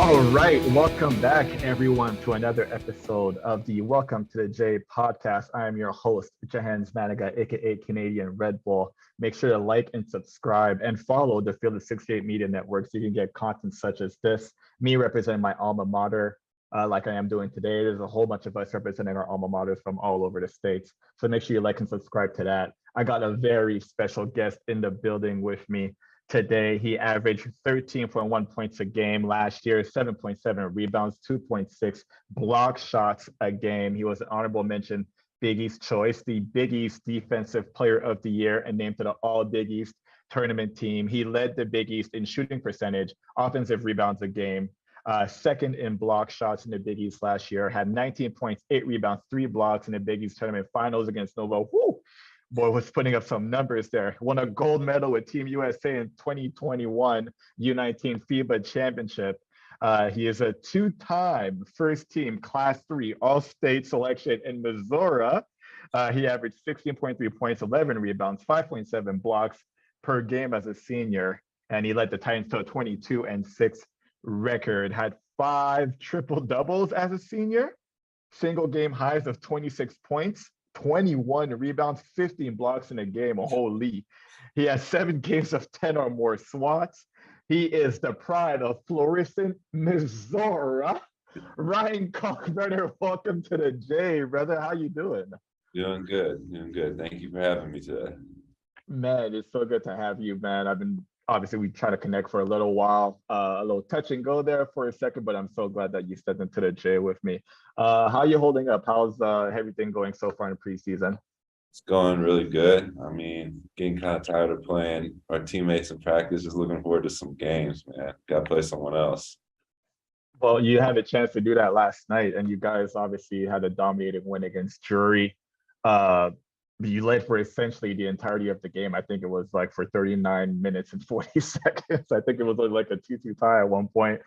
All right, welcome back everyone to another episode of the Welcome to the J podcast. I am your host, Jahenns Manigat, aka Canadian Red Bull. Make sure to like and subscribe and follow the Field of 68 Media Network so you can get content such as this. Me representing my alma mater, like I am doing today. There's a whole bunch of us representing our alma maters from all over the states. So make sure you like and subscribe to that. I got a very special guest in the building with me today. He averaged 13.1 points a game last year, 7.7 rebounds, 2.6 block shots a game. He was an honorable mention Big East choice, the Big East Defensive Player of the Year, and named to the All Big East tournament team. He led the Big East in shooting percentage, offensive rebounds a game, second in block shots in the Big East last year, had 19 points, 8 rebounds, 3 blocks in the Big East tournament finals against Nova. Woo! Boy was putting up some numbers there. Won a gold medal with Team USA in 2021 U19 FIBA Championship. He is a two-time first-team Class 3 All-State selection in Missouri. He averaged 16.3 points, 11 rebounds, 5.7 blocks per game as a senior, and he led the Titans to a 22-6 record. Had 5 triple-doubles as a senior, single-game highs of 26 points, 21 rebounds, 15 blocks in a game. Holy. He has 7 games of 10 or more swats. He is the pride of Florissant, Missouri. Ryan Kalkbrenner, welcome to the J, brother. How you doing? Doing good. Thank you for having me today. Man, it's so good to have you, man. Obviously, we try to connect for a little while, a little touch and go there for a second, but I'm so glad that you stepped into the J with me. How are you holding up? How's everything going so far in preseason? It's going really good. I mean, getting kind of tired of playing our teammates in practice, just looking forward to some games, man. Got to play someone else. Well, you had a chance to do that last night, and you guys obviously had a dominating win against Drury. You led for essentially the entirety of the game. I think it was like for 39 minutes and 40 seconds. I think it was like a 2-2 tie at one point.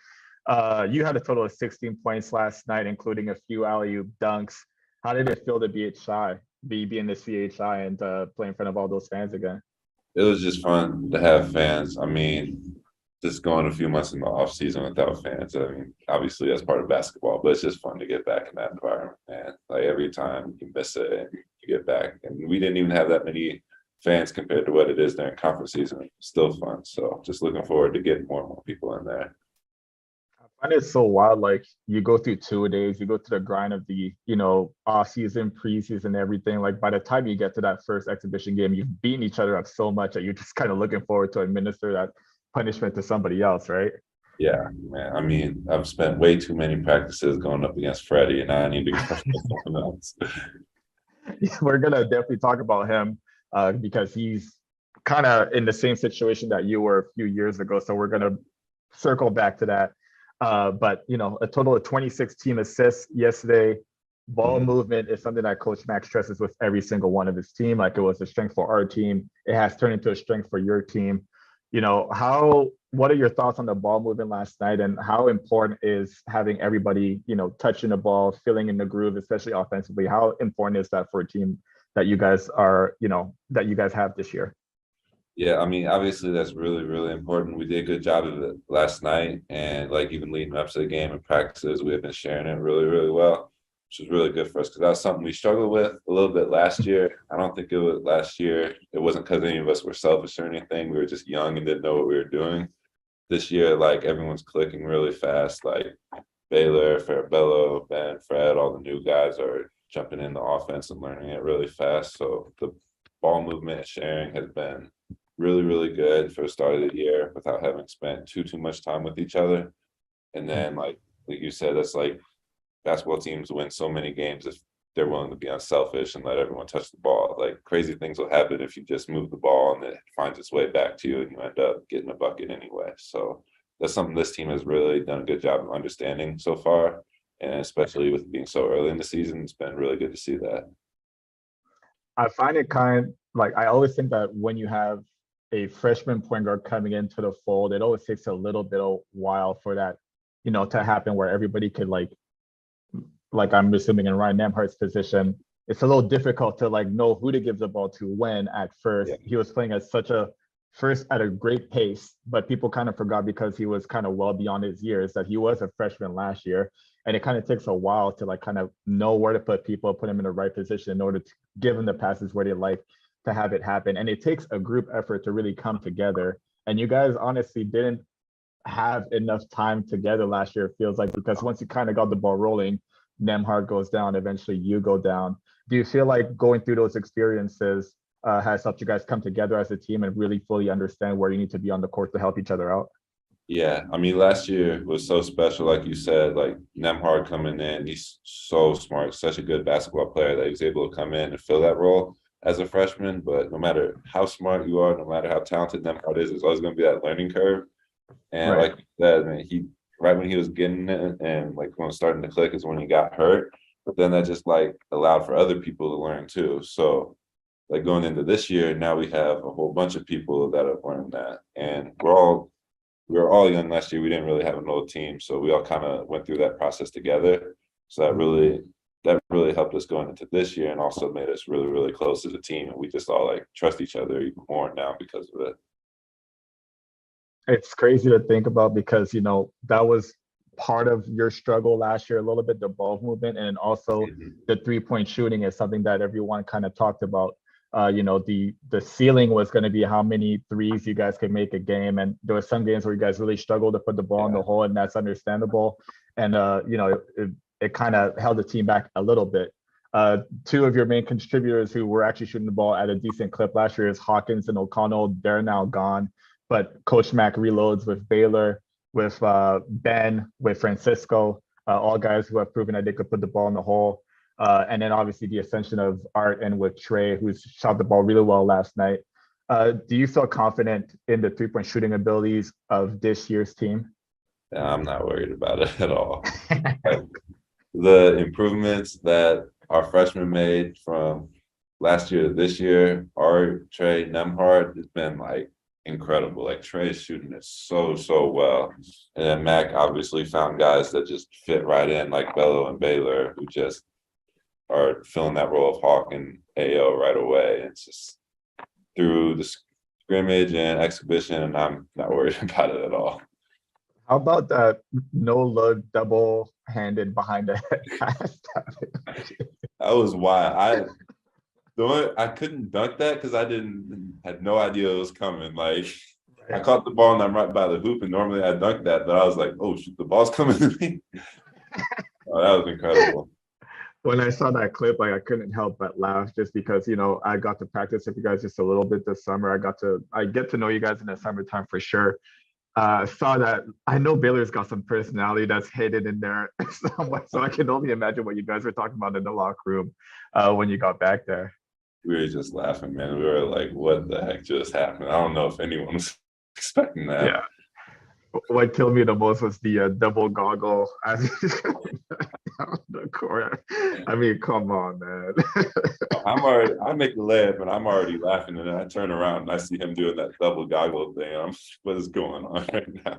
You had a total of 16 points last night, including a few alley-oop dunks. How did it feel to be in the CHI and play in front of all those fans again? It was just fun to have fans. I mean, just going a few months in the off season without fans. I mean, obviously that's part of basketball, but it's just fun to get back in that environment, man. Like every time you miss it and you get back. And we didn't even have that many fans compared to what it is during conference season. It's still fun. So just looking forward to getting more and more people in there. I find it so wild. Like you go through 2 days, you go through the grind of the, off season, preseason, everything. Like by the time you get to that first exhibition game, you've beaten each other up so much that you're just kind of looking forward to administer that punishment to somebody else, right? Yeah, man. I mean, I've spent way too many practices going up against Freddie, and I need to go someone else. We're gonna definitely talk about him because he's kind of in the same situation that you were a few years ago. So we're gonna circle back to that. But a total of 26 team assists yesterday. Ball movement is something that Coach Max stresses with every single one of his team. Like it was a strength for our team. It has turned into a strength for your team. What are your thoughts on the ball movement last night, and how important is having everybody, touching the ball, filling in the groove, especially offensively? How important is that for a team that you guys have this year? Yeah, I mean, obviously that's really, really important. We did a good job of it last night, and like even leading up to the game and practices, we have been sharing it really, really well, which was really good for us because that was something we struggled with a little bit last year. I don't think it was last year. It wasn't because any of us were selfish or anything. We were just young and didn't know what we were doing. This year, like everyone's clicking really fast. Like Baylor, Farabello, Ben, Fred, all the new guys are jumping in the offense and learning it really fast. So the ball movement and sharing has been really, really good for the start of the year without having spent too much time with each other. And then, like you said, that's like basketball teams win so many games if they're willing to be unselfish and let everyone touch the ball. Like crazy things will happen if you just move the ball and it finds its way back to you and you end up getting a bucket anyway. So that's something this team has really done a good job of understanding so far. And especially with being so early in the season, it's been really good to see that. I find it I always think that when you have a freshman point guard coming into the fold, it always takes a little bit of while for that, to happen where everybody could like I'm assuming in Ryan Nemhart's position, it's a little difficult to know who to give the ball to when at first. Yeah. He was playing at such a first at a great pace, but people kind of forgot because he was kind of well beyond his years that he was a freshman last year. And it kind of takes a while to like kind of know where to put people, put him in the right position in order to give them the passes where they like to have it happen. And it takes a group effort to really come together. And you guys honestly didn't have enough time together last year, it feels like, because once you kind of got the ball rolling, Nemhard goes down, eventually you go down. Do you feel like going through those experiences has helped you guys come together as a team and really fully understand where you need to be on the court to help each other out? Yeah, I mean, last year was so special, like you said, like Nemhard coming in, he's so smart, such a good basketball player that he was able to come in and fill that role as a freshman. But no matter how smart you are, no matter how talented Nemhard is, there's always going to be that learning curve. And Right. like you said, man, he right when he was getting it and like when it was starting to click is when he got hurt. But then that just like allowed for other people to learn too. So like going into this year, now we have a whole bunch of people that have learned that. And we were all young last year. We didn't really have an old team. So we all kind of went through that process together. So that really helped us going into this year and also made us really, really close as a team. And we just all like trust each other even more now because of it. It's crazy to think about because, you know, that was part of your struggle last year, a little bit, the ball movement, and also the 3-point shooting is something that everyone kind of talked about. You know, the ceiling was going to be how many threes you guys could make a game. And there were some games where you guys really struggled to put the ball in the hole, and that's understandable. And, you know, it kind of held the team back a little bit. Two of your main contributors who were actually shooting the ball at a decent clip last year is Hawkins and O'Connell. They're now gone. But Coach Mack reloads with Baylor, with Ben, with Francisco, all guys who have proven that they could put the ball in the hole. And then obviously the ascension of Art and with Trey, who's shot the ball really well last night. Do you feel confident in the 3-point shooting abilities of this year's team? I'm not worried about it at all. Like, the improvements that our freshmen made from last year to this year, Art, Trey, Nemhard, has been like incredible. Like Trey's shooting it so well. And then Mac obviously found guys that just fit right in, like Bello and Baylor, who just are filling that role of Hawk and AO right away. It's just through the scrimmage and exhibition, and I'm not worried about it at all. How about that no look double-handed behind the head pass? That was why I couldn't dunk that because I had no idea it was coming. Like I caught the ball and I'm right by the hoop, and normally I dunk that, but I was like, oh shoot, the ball's coming to me. Oh, that was incredible. When I saw that clip, like I couldn't help but laugh just because, you know, I got to practice with you guys just a little bit this summer. I get to know you guys in the summertime for sure. Saw that. I know Baylor's got some personality that's hidden in there somewhat, so I can only imagine what you guys were talking about in the locker room when you got back there. We were just laughing, man. We were like, what the heck just happened? I don't know if anyone was expecting that. Yeah. What killed me the most was the double goggle as he's coming back down the court. I mean, come on, man. I make the layup and I'm already laughing, and then I turn around and I see him doing that double goggle thing. I'm what is going on right now?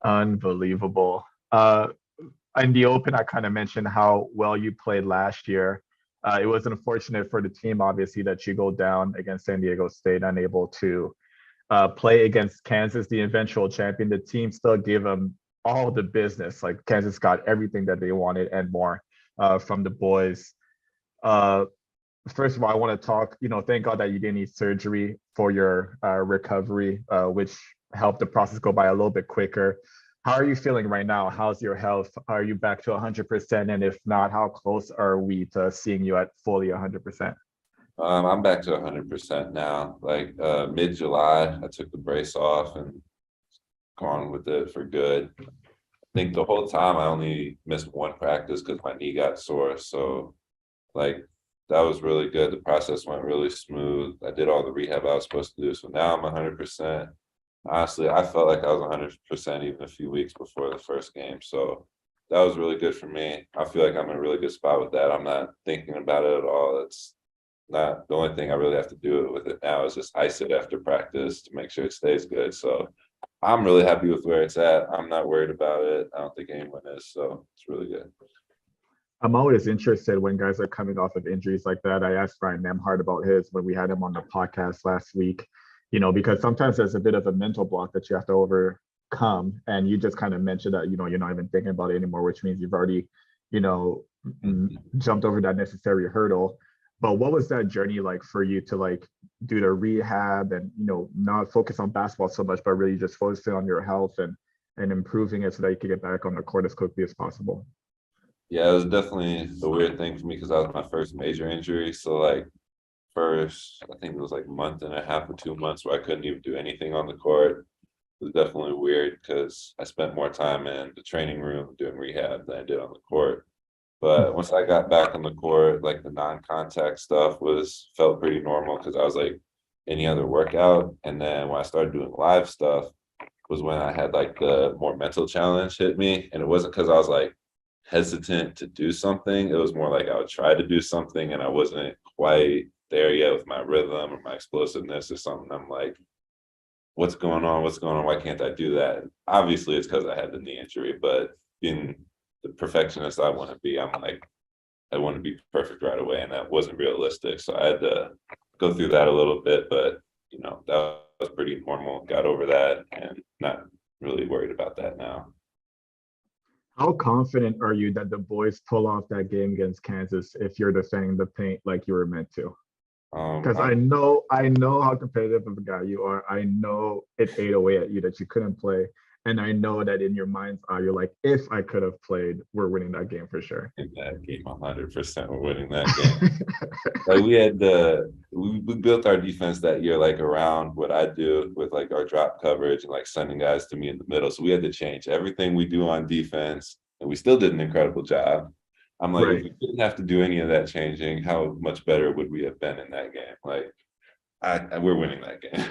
Unbelievable. In the open, I kind of mentioned how well you played last year. It was unfortunate for the team, obviously, that you go down against San Diego State, unable to play against Kansas, the eventual champion. The team still gave them all the business. Like Kansas got everything that they wanted and more from the boys. First of all, I want to talk, you know, thank God that you didn't need surgery for your recovery, which helped the process go by a little bit quicker. How are you feeling right now? How's your health? Are you back to 100%? And if not, how close are we to seeing you at fully 100%? I'm back to 100% now. Like mid-July, I took the brace off and gone with it for good. I think the whole time I only missed one practice because my knee got sore. So like that was really good. The process went really smooth. I did all the rehab I was supposed to do. So now I'm 100%. Honestly, I felt like I was 100% even a few weeks before the first game. So that was really good for me. I feel like I'm in a really good spot with that. I'm not thinking about it at all. It's not the only thing I really have to do with it now is just ice it after practice to make sure it stays good. So I'm really happy with where it's at. I'm not worried about it. I don't think anyone is. So it's really good. I'm always interested when guys are coming off of injuries like that. I asked Ryan Nemhard about his when we had him on the podcast last week. because sometimes there's a bit of a mental block that you have to overcome. And you just kind of mentioned that, you're not even thinking about it anymore, which means you've already, you know, jumped over that necessary hurdle. But what was that journey like for you to like do the rehab and, not focus on basketball so much, but really just focusing on your health and improving it so that you could get back on the court as quickly as possible? Yeah, it was definitely a weird thing for me because that was my first major injury. So like first, I think it was like a month and a half or 2 months where I couldn't even do anything on the court. It was definitely weird because I spent more time in the training room doing rehab than I did on the court. But once I got back on the court, like the non-contact stuff felt pretty normal because I was like any other workout. And then when I started doing live stuff was when I had like the more mental challenge hit me. And it wasn't because I was like hesitant to do something. It was more like I would try to do something and I wasn't quite there yet with my rhythm or my explosiveness or something. I'm like, what's going on? What's going on? Why can't I do that? And obviously, it's because I had the knee injury, but being the perfectionist I want to be, I'm like, I want to be perfect right away, and that wasn't realistic. So I had to go through that a little bit, but that was pretty normal. Got over that, and not really worried about that now. How confident are you that the boys pull off that game against Kansas if you're defending the paint like you were meant to? Because I'm I know how competitive of a guy you are. I know it ate away at you that you couldn't play. And I know that in your mind's eye, you're like, if I could have played, we're winning that game for sure. in that game 100%. We're winning that game. Like we built our defense that year like around what I do with like our drop coverage and like sending guys to me in the middle. So we had to change everything we do on defense, and we still did an incredible job. I'm like, if Right. we didn't have to do any of that changing, how much better would we have been in that game? Like, we're winning that game.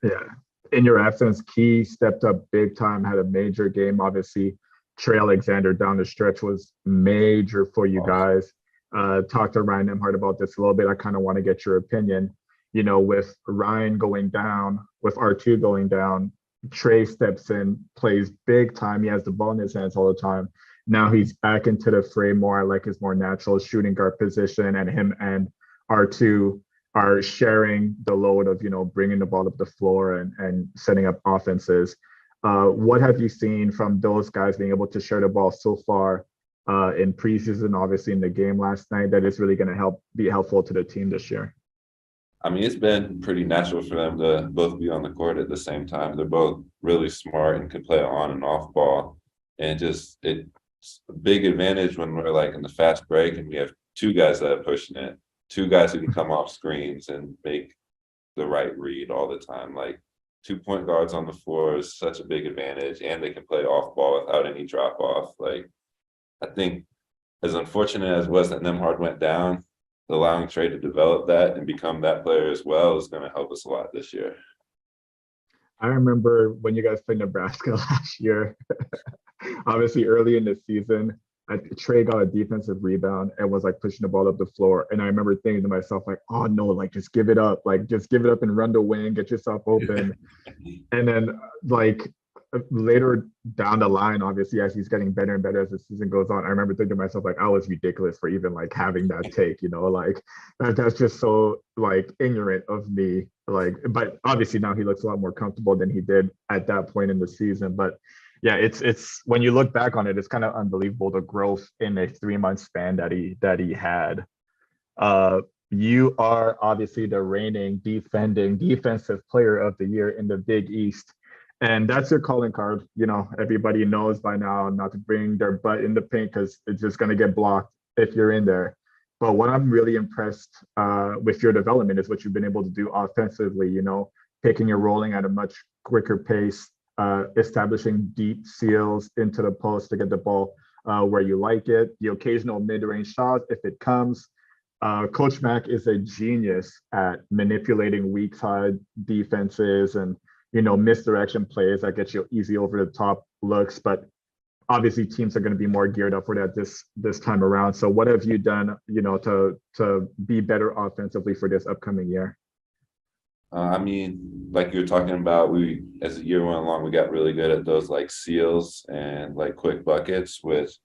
Yeah. In your absence, Key stepped up big time, had a major game. Obviously, Trey Alexander down the stretch was major for you Awesome. guys. Talked to Ryan Emhart about this a little bit. I kind of want to get your opinion. With Ryan going down, with R2 going down, Trey steps in, plays big time. He has the ball in his hands all the time. Now he's back into the fray more. I like his more natural shooting guard position, and him and R2 are sharing the load of bringing the ball up the floor and setting up offenses. What have you seen from those guys being able to share the ball so far in preseason, obviously in the game last night, that is really going to be helpful to the team this year? I mean, it's been pretty natural for them to both be on the court at the same time. They're both really smart and can play on and off ball. And it's a big advantage when we're like in the fast break and we have two guys that are pushing it, two guys who can come off screens and make the right read all the time. Like 2 point guards on the floor is such a big advantage, and they can play off ball without any drop off. Like, I think as unfortunate as it was that Nemhard went down, allowing Trey to develop that and become that player as well is going to help us a lot this year. I remember when you guys played Nebraska last year, obviously early in the season, Trey got a defensive rebound and was like pushing the ball up the floor. And I remember thinking to myself, like, oh no, like just give it up. Like just give it up and run the wing, get yourself open. And then like later down the line, obviously, as he's getting better and better as the season goes on, I remember thinking to myself, like, I was ridiculous for even like having that take, like that's just so like ignorant of me. Like, but obviously now he looks a lot more comfortable than he did at that point in the season. But yeah, it's when you look back on it, it's kind of unbelievable the growth in a 3 month span that he had. You are obviously the reigning defending defensive player of the year in the Big East. And that's your calling card. Everybody knows by now not to bring their butt in the paint because it's just going to get blocked if you're in there. But what I'm really impressed with your development is what you've been able to do offensively, picking and rolling at a much quicker pace, establishing deep seals into the post to get the ball where you like it, the occasional mid-range shot if it comes. Coach Mack is a genius at manipulating weak side defenses and misdirection plays that get you easy over the top looks. But obviously, teams are going to be more geared up for that this time around. So, what have you done, to be better offensively for this upcoming year? I mean, like you were talking about, as the year went along, we got really good at those like seals and like quick buckets. With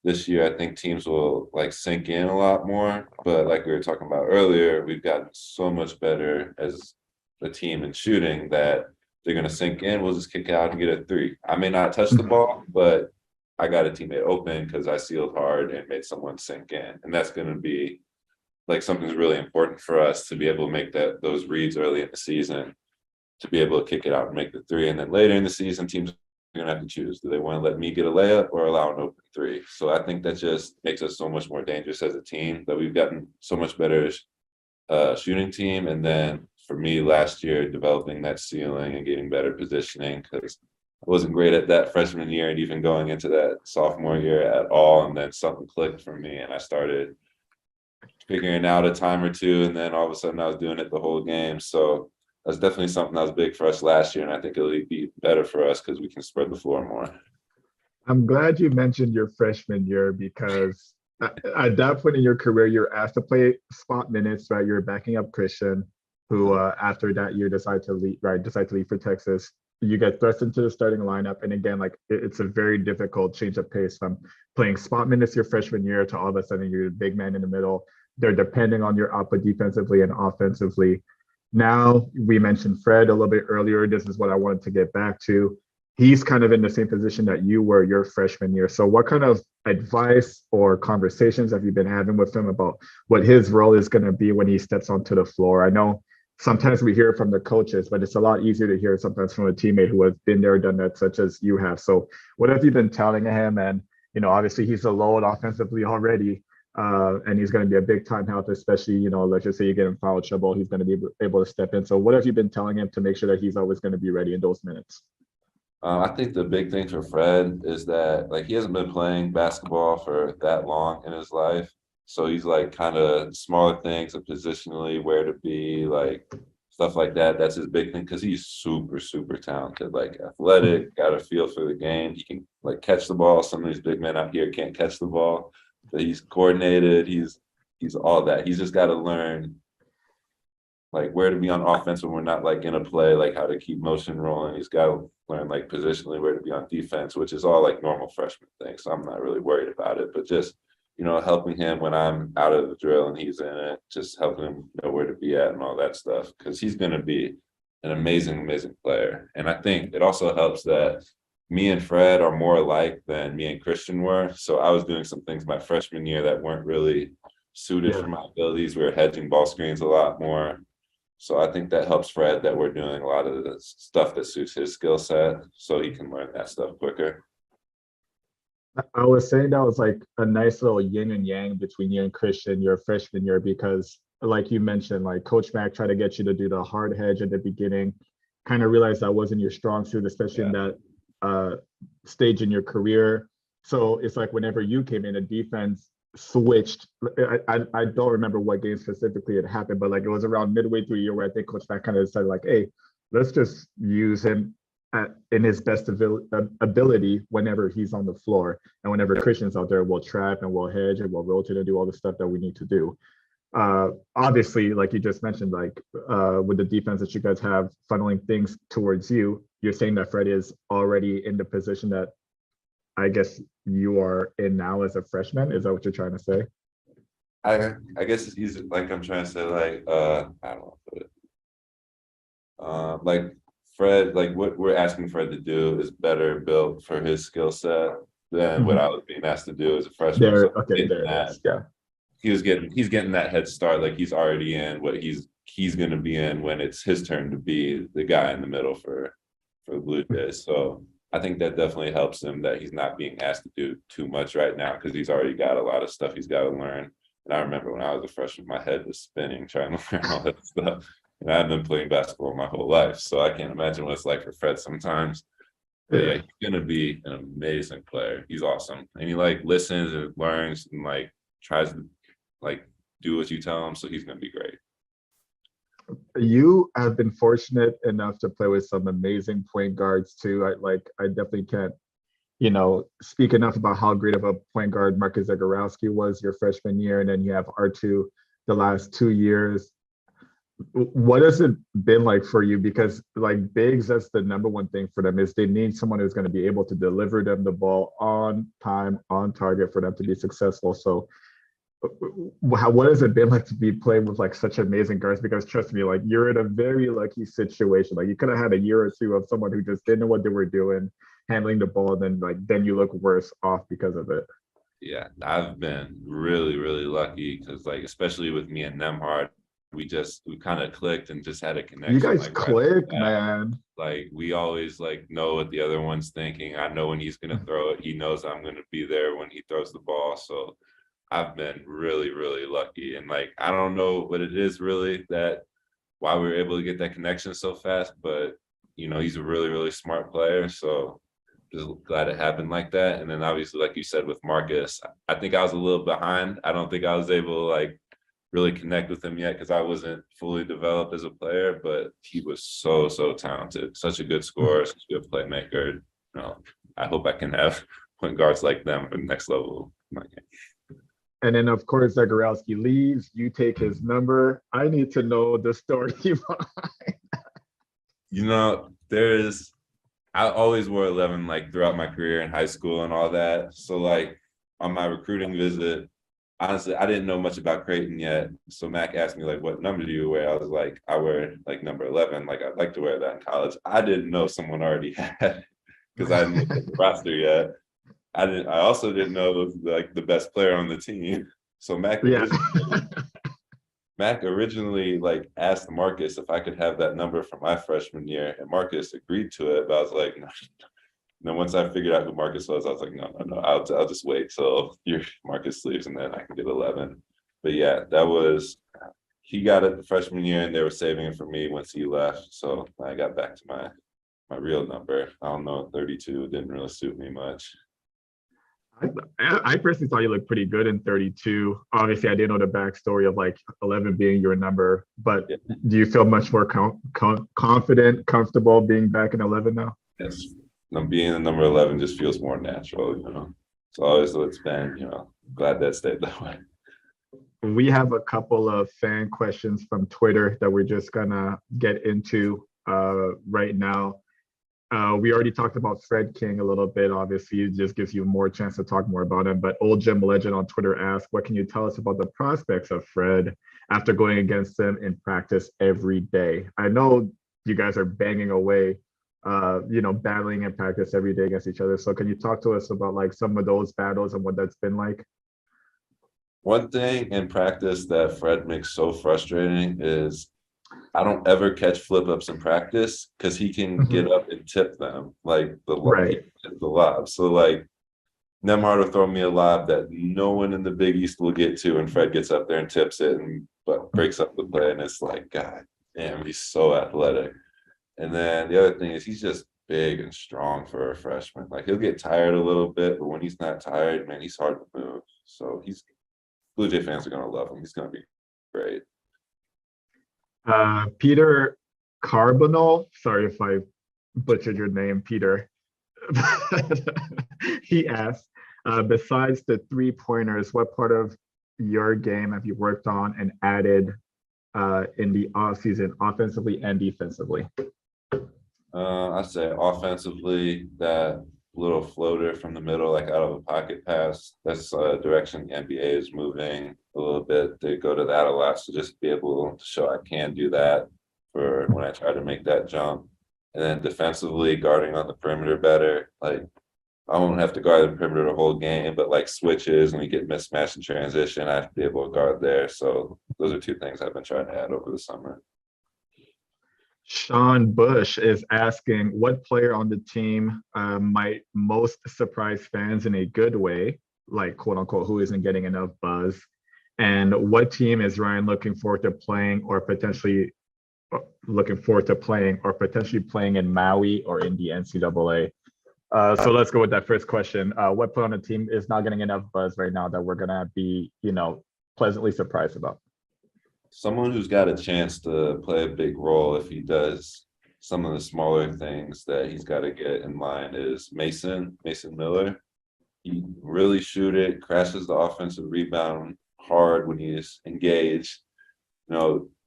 this year, I think teams will like sink in a lot more. But like we were talking about earlier, we've gotten so much better as the team in shooting that they're going to sink in. We'll just kick out and get a three. I may not touch the ball, but I got a teammate open because I sealed hard and made someone sink in. And that's going to be like something's really important for us to be able to make those reads early in the season, to be able to kick it out and make the three. And then later in the season, teams are going to have to choose. Do they want to let me get a layup or allow an open three? So I think that just makes us so much more dangerous as a team, that we've gotten so much better shooting team. And then for me last year, developing that ceiling and getting better positioning, because I wasn't great at that freshman year and even going into that sophomore year at all. And then something clicked for me and I started figuring out a time or two. And then all of a sudden I was doing it the whole game. So that's definitely something that was big for us last year. And I think it'll be better for us because we can spread the floor more. I'm glad you mentioned your freshman year because at that point in your career, you're asked to play spot minutes, right? You're backing up Christian, who after that year decided to leave for Texas. You get thrust into the starting lineup. And again, like it's a very difficult change of pace from playing spot minutes your freshman year to all of a sudden you're a big man in the middle. They're depending on your output defensively and offensively. Now, we mentioned Fred a little bit earlier. This is what I wanted to get back to. He's kind of in the same position that you were your freshman year. So what kind of advice or conversations have you been having with him about what his role is going to be when he steps onto the floor? I know sometimes we hear it from the coaches, but it's a lot easier to hear sometimes from a teammate who has been there, done that, such as you have. So what have you been telling him? And, obviously he's a load offensively already. And he's going to be a big time help, especially, let's just say you get in foul trouble, he's going to be able to step in. So what have you been telling him to make sure that he's always going to be ready in those minutes? I think the big thing for Fred is that like he hasn't been playing basketball for that long in his life. So he's like kind of smaller things, like positionally, where to be, like stuff like that. That's his big thing because he's super, super talented, like athletic, got a feel for the game. He can like catch the ball. Some of these big men out here can't catch the ball. But he's coordinated. He's all that. He's just got to learn like where to be on offense when we're not like in a play, like how to keep motion rolling. He's got to learn like positionally where to be on defense, which is all like normal freshman things. So I'm not really worried about it, but just, helping him when I'm out of the drill and he's in it, just helping him know where to be at and all that stuff. Cause he's going to be an amazing, amazing player. And I think it also helps that me and Fred are more alike than me and Christian were. So I was doing some things my freshman year that weren't really suited for my abilities. We were hedging ball screens a lot more. So I think that helps Fred that we're doing a lot of the stuff that suits his skill set so he can learn that stuff quicker. I was saying that was like a nice little yin and yang between you and Christian your freshman year, because like you mentioned, like Coach Mac tried to get you to do the hard hedge at the beginning, kind of realized that wasn't your strong suit, especially in that stage in your career. So it's like whenever you came in, the defense switched. I don't remember what game specifically it happened, but like it was around midway through the year where I think Coach Mac kind of decided like, hey, let's just use him in his best ability whenever he's on the floor. And whenever Christian's out there, we'll trap and we'll hedge and we'll rotate and do all the stuff that we need to do. Obviously, like you just mentioned, like with the defense that you guys have funneling things towards you, you're saying that Fred is already in the position that I guess you are in now as a freshman. Is that what you're trying to say? I guess it's easy. Like I'm trying to say, like I don't know, like Fred, like what we're asking Fred to do is better built for his skill set than what I was being asked to do as a freshman. There, So okay, there it is. Yeah. He's getting that head start. Like he's already in what he's going to be in when it's his turn to be the guy in the middle for the Blue Jays. So I think that definitely helps him that he's not being asked to do too much right now because he's already got a lot of stuff he's got to learn. And I remember when I was a freshman, my head was spinning trying to learn all that stuff. And I've been playing basketball my whole life, so I can't imagine what it's like for Fred sometimes. But yeah, he's gonna be an amazing player. He's awesome, and he like listens and learns and like tries to like do what you tell him. So he's gonna be great. You have been fortunate enough to play with some amazing point guards too. I definitely can't, speak enough about how great of a point guard Marcus Zagorowski was your freshman year, and then you have R2 the last 2 years. What has it been like for you? Because like bigs, that's the number one thing for them is they need someone who's going to be able to deliver them the ball on time, on target for them to be successful. So What has it been like to be playing with like such amazing guards? Because trust me, like you're in a very lucky situation. Like you could have had a year or two of someone who just didn't know what they were doing, handling the ball, and then you look worse off because of it. Yeah, I've been really, really lucky because, like, especially with me and Nemhard, we kind of clicked and just had a You connection. guys Like right off the click, bat. man. Like we always like know what the other one's thinking. I know when he's gonna throw it. He knows I'm gonna be there when he throws the ball. So I've been really, really lucky. And like I don't know what it is really that why we were able to get that connection so fast, but he's a really, really smart player. So just glad it happened like that. And then obviously, like you said with Marcus, I think I was a little behind. I don't think I was able to like really connect with him yet because I wasn't fully developed as a player, but he was so, so talented, such a good scorer, such a good playmaker. I hope I can have point guards like them for the next level of my game. And then of course Zagorowski leaves. You take his number. I need to know the story behind. I always wore 11 like throughout my career in high school and all that. So like on my recruiting visit, honestly, I didn't know much about Creighton yet. So Mac asked me like, what number do you wear? I was like, I wear like number 11. Like I'd like to wear that in college. I didn't know someone already had because I didn't look at the roster yet. I also didn't know like the best player on the team. So Yeah. Mac originally like asked Marcus if I could have that number for my freshman year, and Marcus agreed to it. But I was like, no. And then once I figured out who Marcus was, I was like, no, no, no. I'll just wait till your Marcus leaves, and then I can get 11. But yeah, he got it the freshman year, and they were saving it for me once he left. So I got back to my real number. I don't know, 32 didn't really suit me much. I personally thought you looked pretty good in 32. Obviously, I didn't know the backstory of like 11 being your number, but Yeah. do you feel much more confident, comfortable being back in 11 now? Yes. Being the number 11 just feels more natural, It's always what it's been, glad that stayed that way. We have a couple of fan questions from Twitter that we're just gonna get into right now. We already talked about Fred King a little bit. Obviously, it just gives you more chance to talk more about him. But Old Gym Legend on Twitter asked, what can you tell us about the prospects of Fred after going against him in practice every day? I know you guys are banging away, battling in practice every day against each other. So can you talk to us about like some of those battles and what that's been like? One thing in practice that Fred makes so frustrating is I don't ever catch flip ups in practice because he can get up and tip them like Right. the lob. So like Nemhard will throw me a lob that no one in the Big East will get to, and Fred gets up there and tips it and breaks up the play, and it's like, God damn, he's so athletic. And then the other thing is he's just big and strong for a freshman. Like he'll get tired a little bit, but when he's not tired, man, he's hard to move. So Blue Jay fans are gonna love him. He's gonna be great. Peter Carbonell, sorry if I butchered your name, Peter. He asked, besides the 3-pointers, what part of your game have you worked on and added in the off season, offensively and defensively? I'd say offensively, that little floater from the middle, like out of a pocket pass, that's a direction the NBA is moving a little bit. They go to that a lot. So just be able to show I can do that for when I try to make that jump. And then defensively, guarding on the perimeter better. Like I won't have to guard the perimeter the whole game, but like switches and we get mismatched in transition, I have to be able to guard there. So those are two things I've been trying to add over the summer. Sean Bush is asking what player on the team might most surprise fans in a good way, like quote unquote, who isn't getting enough buzz, and what team is Ryan looking forward to playing or potentially playing in Maui or in the NCAA. So let's go with that first question. What player on the team is not getting enough buzz right now that we're gonna be, pleasantly surprised about? Someone who's got a chance to play a big role if he does some of the smaller things that he's got to get in line is Mason Miller. He really shoot it, crashes the offensive rebound hard when he's engaged.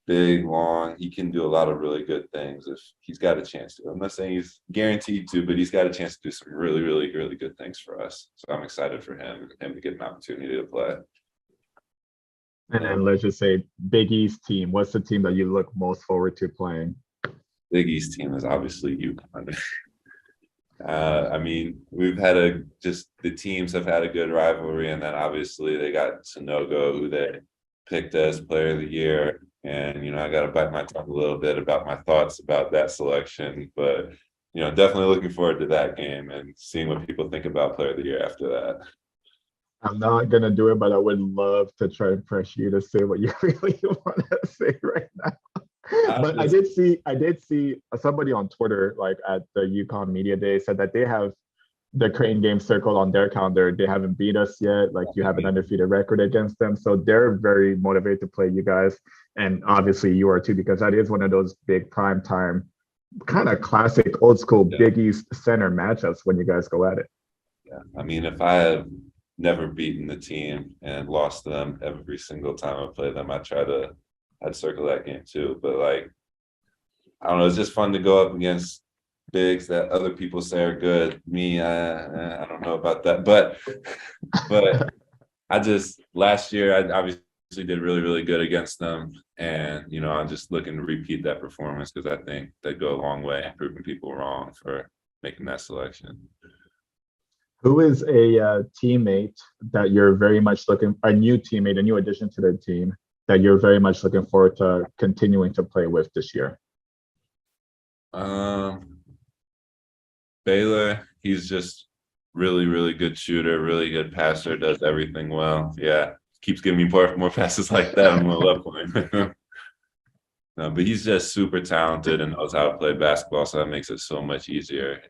Big, long. He can do a lot of really good things if he's got a chance to. I'm not saying he's guaranteed to, but he's got a chance to do some really, really, really good things for us. So I'm excited for him to get an opportunity to play. And then let's just say Big East team. What's the team that you look most forward to playing? Big East team is obviously UConn. I mean, the teams have had a good rivalry, and then obviously they got Sonogo, who they picked as player of the year. And, I got to bite my tongue a little bit about my thoughts about that selection. But, definitely looking forward to that game and seeing what people think about player of the year after that. I'm not gonna do it, but I would love to try and pressure you to say what you really want to say right now. But I did see somebody on Twitter, like at the UConn Media Day, said that they have the Creighton game circled on their calendar. They haven't beat us yet. Like you have an undefeated record against them, so they're very motivated to play you guys, and obviously you are too, because that is one of those big prime time, kind of classic old school Big East center matchups when you guys go at it. Yeah. I mean, if I have never beaten the team and lost to them every single time I play them, I'd circle that game too. But like, I don't know, it's just fun to go up against bigs that other people say are good. Me, I don't know about that, but last year I obviously did really, really good against them, and I'm just looking to repeat that performance because I think they go a long way in proving people wrong for making that selection. Who is a teammate that you're very much a new teammate, a new addition to the team that you're very much looking forward to continuing to play with this year? Baylor, he's just really, really good shooter, really good passer, does everything well. Yeah, keeps giving me more passes like that. I'm gonna love him. No, but he's just super talented and knows how to play basketball, so that makes it so much easier.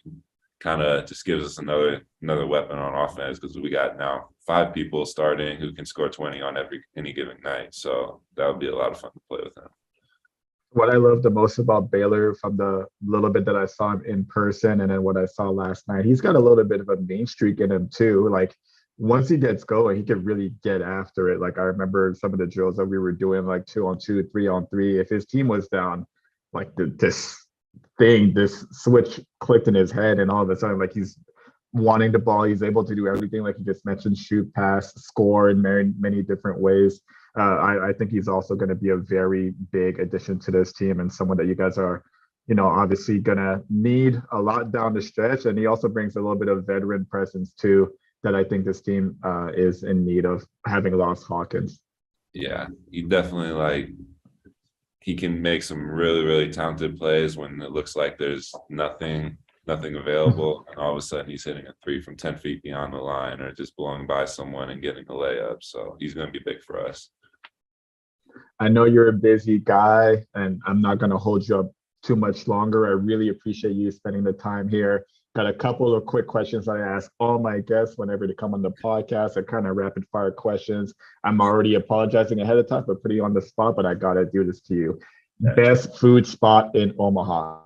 Kind of just gives us another weapon on offense because we got now 5 people starting who can score 20 on any given night. So that would be a lot of fun to play with him. What I love the most about Baylor, from the little bit that I saw him in person and then what I saw last night, he's got a little bit of a mean streak in him too. Like once he gets going, he can really get after it. Like I remember some of the drills that we were doing, like 2-on-2, 3-on-3. If his team was down, like this switch clicked in his head, and all of a sudden, like he's wanting the ball, he's able to do everything, like you just mentioned, shoot, pass, score in many different ways. I think he's also going to be a very big addition to this team, and someone that you guys are, obviously going to need a lot down the stretch. And he also brings a little bit of veteran presence too, that I think this team is in need of, having lost Hawkins. Yeah, he definitely he can make some really, really talented plays when it looks like there's nothing available, and all of a sudden he's hitting a 3 from 10 feet beyond the line, or just blowing by someone and getting a layup. So he's going to be big for us. I know you're a busy guy, and I'm not going to hold you up too much longer. I really appreciate you spending the time here. Got a couple of quick questions I ask all my guests whenever they come on the podcast. They're kind of rapid fire questions. I'm already apologizing ahead of time for putting you on the spot, but I got to do this to you. Best food spot in Omaha?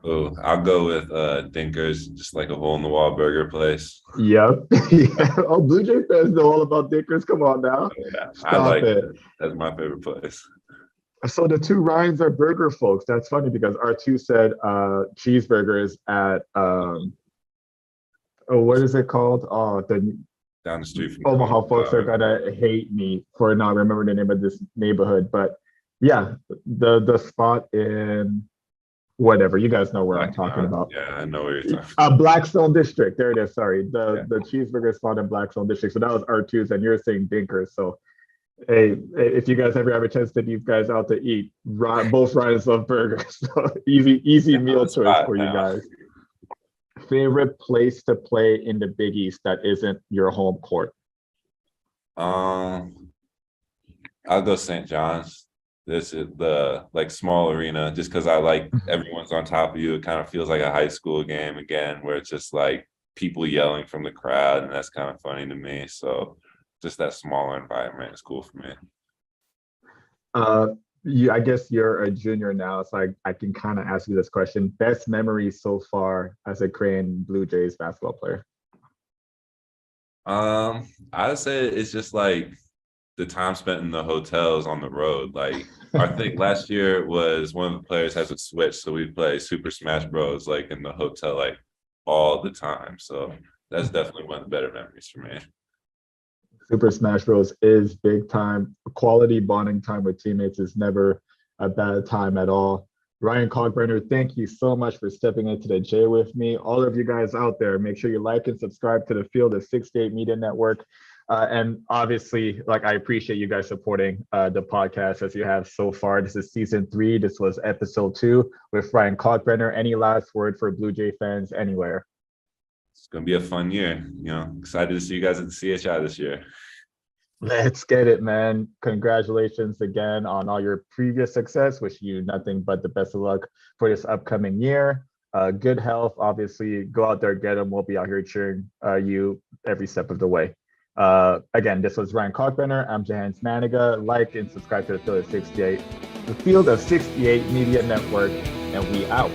Oh, I'll go with Dinker's, just like a hole in the wall burger place. Yep. Yeah. Oh, Blue Jay fans know all about Dinker's. Come on now. Yeah, Stop it. That's my favorite place. So the two Ryans are burger folks. That's funny because R2 said cheeseburgers at what is it called? Oh, the down the street from Omaha folks are gonna hate me for not remembering the name of this neighborhood. But yeah, the spot in whatever, you guys know where I'm talking about. Yeah, I know where you're talking. Blackstone District. There it is. Sorry, the cheeseburger spot in Blackstone District. So that was R2's, and you're saying Dinker's. So hey, if you guys ever have a chance to these guys out to eat, both Ryans love burgers. So easy meal choice for you guys. Favorite place to play in the Big East that isn't your home court? I'll go St. John's. This is the small arena, just because I like everyone's on top of you. It kind of feels like a high school game again, where it's just like people yelling from the crowd, and that's kind of funny to me. So just that smaller environment is cool for me. I guess you're a junior now, so I can kind of ask you this question. Best memory so far as a Creighton Blue Jays basketball player? I'd say it's just like the time spent in the hotels on the road. Like I think last year was one of the players has a switch, so we play Super Smash Bros. Like in the hotel all the time. So that's definitely one of the better memories for me. Super Smash Bros. Is big time. Quality bonding time with teammates is never a bad time at all. Ryan Kalkbrenner, thank you so much for stepping into the J with me. All of you guys out there, make sure you like and subscribe to the Field of 68 Media Network. And obviously, like, I appreciate you guys supporting the podcast as you have so far. This is season 3. This was episode 2 with Ryan Kalkbrenner. Any last word for Blue Jay fans anywhere? It's going to be a fun year. Excited to see you guys at the CHI this year. Let's get it, man. Congratulations again on all your previous success. Wish you nothing but the best of luck for this upcoming year. Good health, obviously. Go out there, get them. We'll be out here cheering you every step of the way. Again, this was Ryan Kalkbrenner. I'm Jahenns Manigat. Like and subscribe to the Field of 68 Media Network, and we out.